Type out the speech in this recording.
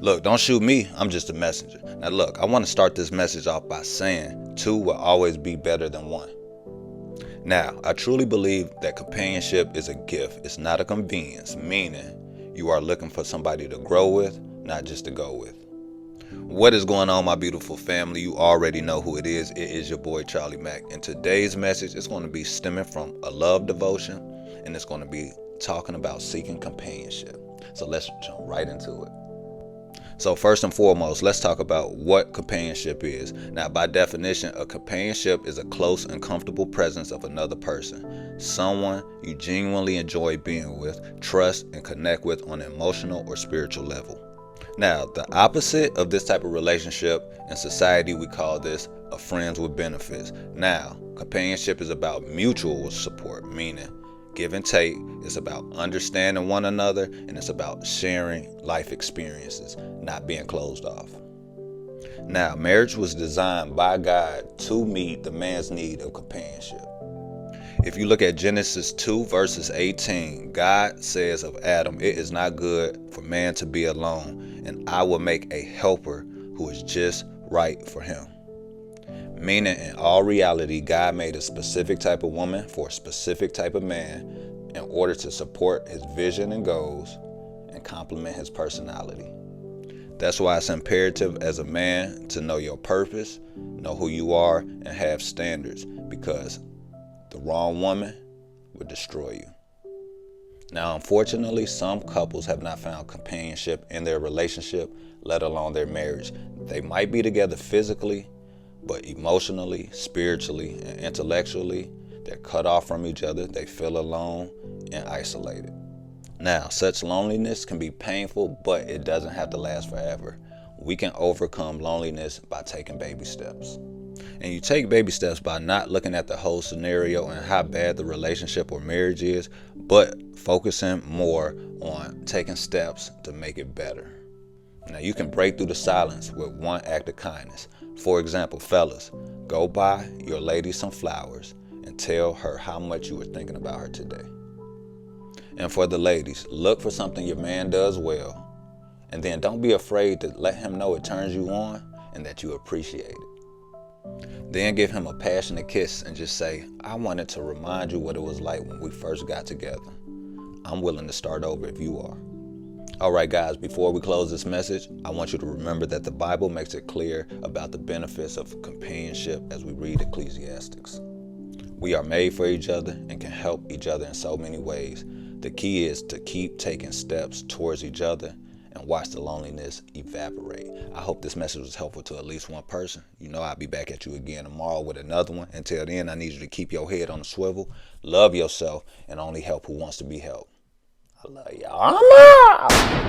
Look, don't shoot me. I'm just a messenger. Now look, I want to start this message off by saying 2 will always be better than 1. Now, I truly believe that companionship is a gift. It's not a convenience, meaning you are looking for somebody to grow with, not just to go with. What is going on, my beautiful family? You already know who it is. It is your boy, Charlie Mack. And today's message is going to be stemming from a love devotion, and it's going to be talking about seeking companionship. So let's jump right into it. So first and foremost, let's talk about what companionship is. Now, by definition, a companionship is a close and comfortable presence of another person, someone you genuinely enjoy being with, trust, and connect with on an emotional or spiritual level. Now, the opposite of this type of relationship in society, we call this a friends with benefits. Now, companionship is about mutual support, meaning give and take. It's about understanding one another, and it's about sharing life experiences, not being closed off. Now, marriage was designed by God to meet the man's need of companionship. If you look at Genesis 2 verses 18, God says of Adam, "It is not good for man to be alone, and I will make a helper who is just right for him." Meaning, in all reality, God made a specific type of woman for a specific type of man in order to support his vision and goals and complement his personality. That's why it's imperative as a man to know your purpose, know who you are, and have standards, because the wrong woman would destroy you. Now, unfortunately, some couples have not found companionship in their relationship, let alone their marriage. They might be together physically, but emotionally, spiritually, and intellectually, they're cut off from each other. They feel alone and isolated. Now, such loneliness can be painful, but it doesn't have to last forever. We can overcome loneliness by taking baby steps. And you take baby steps by not looking at the whole scenario and how bad the relationship or marriage is, but focusing more on taking steps to make it better. Now, you can break through the silence with one act of kindness. For example, fellas, go buy your lady some flowers and tell her how much you were thinking about her today. And for the ladies, look for something your man does well, and then don't be afraid to let him know it turns you on and that you appreciate it. Then give him a passionate kiss and just say, "I wanted to remind you what it was like when we first got together. I'm willing to start over if you are." Alright guys, before we close this message, I want you to remember that the Bible makes it clear about the benefits of companionship as we read Ecclesiastes. We are made for each other and can help each other in so many ways. The key is to keep taking steps towards each other and watch the loneliness evaporate. I hope this message was helpful to at least one person. You know I'll be back at you again tomorrow with another one. Until then, I need you to keep your head on the swivel, love yourself, and only help who wants to be helped. I love y'all. I'm out.